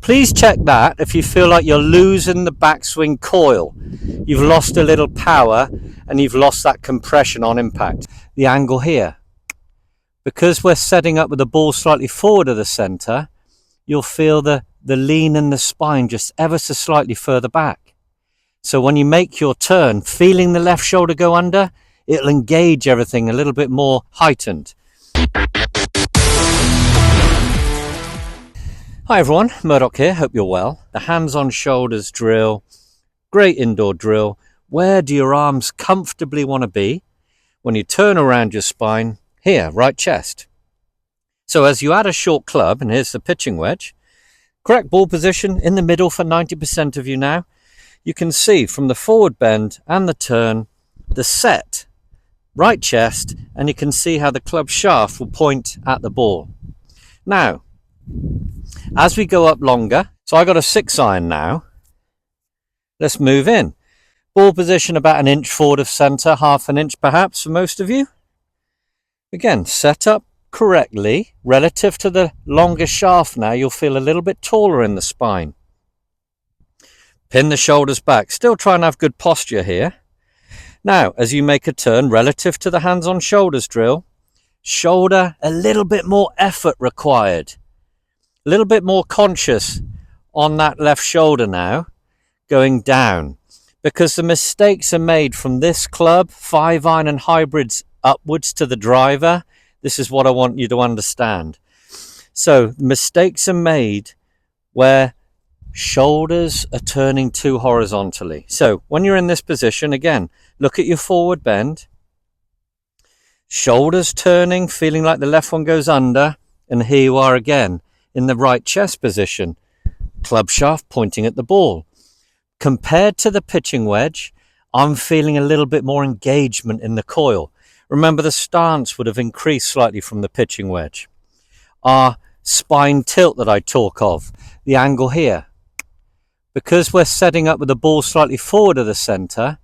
Please check that if you feel like you're losing the backswing coil. You've lost a little power and you've lost that compression on impact. The angle here. Because we're setting up with the ball slightly forward of the center, you'll feel the lean in the spine just ever so slightly further back. So when you make your turn, feeling the left shoulder go under, it'll engage everything a little bit more heightened. Hi everyone, Murdoch here, hope you're well. The hands on shoulders drill, great indoor drill. Where do your arms comfortably want to be when you turn around your spine? Here, right chest. So as you add a short club, and here's the pitching wedge, correct ball position in the middle for 90% of you now. You can see from the forward bend and the turn, the set, right chest, and you can see how the club shaft will point at the ball. Now, as we go up longer, so I got a 6-iron now. Let's move in. Ball position about 1 inch forward of center, half an inch perhaps for most of you. Again, set up correctly. Relative to the longer shaft now, you'll feel a little bit taller in the spine. Pin the shoulders back. Still try and have good posture here. Now, as you make a turn, relative to the hands on shoulders drill, shoulder, a little bit more effort required. A little bit more conscious on that left shoulder now, going down. Because the mistakes are made from this club, 5-iron and hybrids upwards to the driver. This is what I want you to understand. So mistakes are made where shoulders are turning too horizontally. So when you're in this position, again, look at your forward bend. Shoulders turning, feeling like the left one goes under. And here you are again in the right chest position. Club shaft pointing at the ball. Compared to the pitching wedge, I'm feeling a little bit more engagement in the coil. Remember, the stance would have increased slightly from the pitching wedge. Our spine tilt that I talk of, the angle here. Because we're setting up with the ball slightly forward of the center,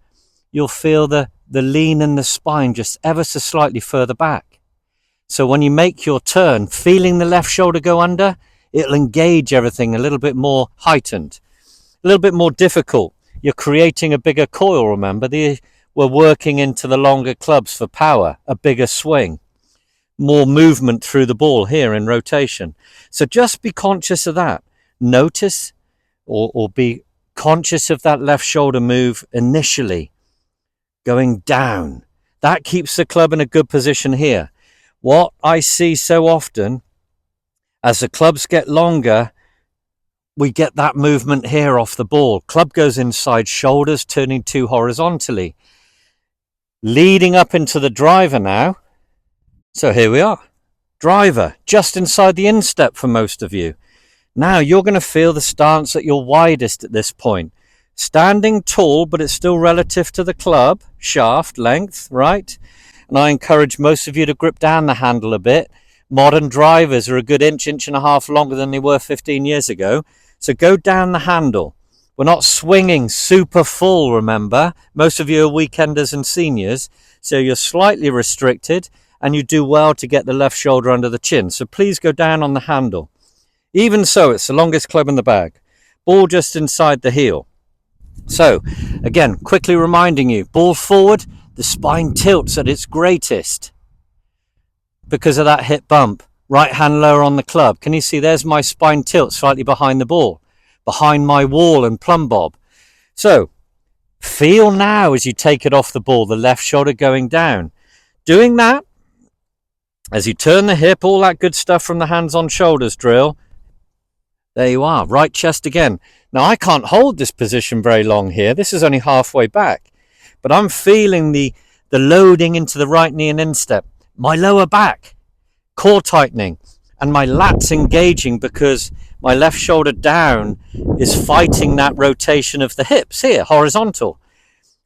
you'll feel the lean in the spine just ever so slightly further back. So when you make your turn, feeling the left shoulder go under, it'll engage everything a little bit more heightened, a little bit more difficult. You're creating a bigger coil, remember. We're working into the longer clubs for power, a bigger swing, more movement through the ball here in rotation. So just be conscious of that. Notice or be conscious of that left shoulder move initially, going down. That keeps the club in a good position here. What I see so often, as the clubs get longer, we get that movement here off the ball. Club goes inside, shoulders turning too horizontally. Leading up into the driver now. So here we are. Driver, just inside the instep for most of you. Now you're going to feel the stance at your widest at this point. Standing tall, but it's still relative to the club, shaft, length, right? And I encourage most of you to grip down the handle a bit. Modern drivers are a good inch and a half longer than they were 15 years ago. So go down the handle. We're not swinging super full, remember. Most of you are weekenders and seniors, so you're slightly restricted and you do well to get the left shoulder under the chin. So please go down on the handle. Even so, it's the longest club in the bag. Ball just inside the heel. So, again, quickly reminding you, ball forward, the spine tilts at its greatest because of that hip bump. Right hand lower on the club. Can you see there's my spine tilt slightly behind the ball, behind my wall and plumb bob. So feel now as you take it off the ball, the left shoulder going down. Doing that, as you turn the hip, all that good stuff from the hands on shoulders drill. There you are, right chest again. Now I can't hold this position very long here. This is only halfway back, but I'm feeling the loading into the right knee and instep. My lower back, core tightening, and my lats engaging because my left shoulder down is fighting that rotation of the hips here, horizontal.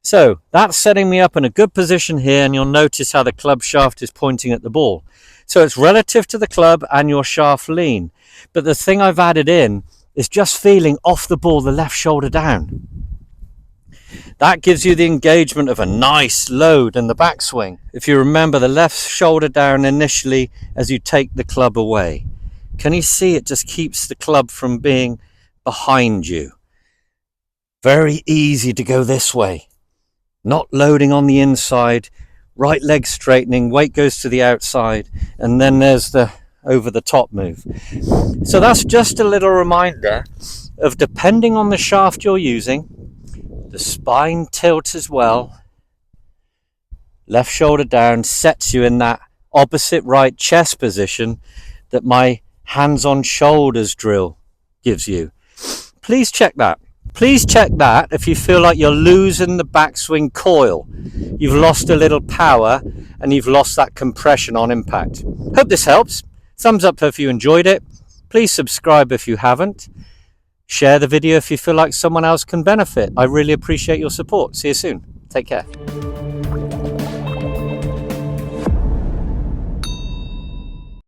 So that's setting me up in a good position here, and you'll notice how the club shaft is pointing at the ball. So it's relative to the club and your shaft lean. But the thing I've added in is just feeling off the ball, the left shoulder down. That gives you the engagement of a nice load in the backswing. If you remember, the left shoulder down initially as you take the club away. Can you see it just keeps the club from being behind you. Very easy to go this way. Not loading on the inside, right leg straightening, weight goes to the outside, and then there's the over the top move. So that's just a little reminder of, depending on the shaft you're using, the spine tilt as well. Left shoulder down sets you in that opposite right chest position that my hands on shoulders drill gives you. Please check that. Please check that if you feel like you're losing the backswing coil. You've lost a little power and you've lost that compression on impact. Hope this helps. Thumbs up if you enjoyed it. Please subscribe if you haven't. Share the video if you feel like someone else can benefit. I really appreciate your support. See you soon. Take care.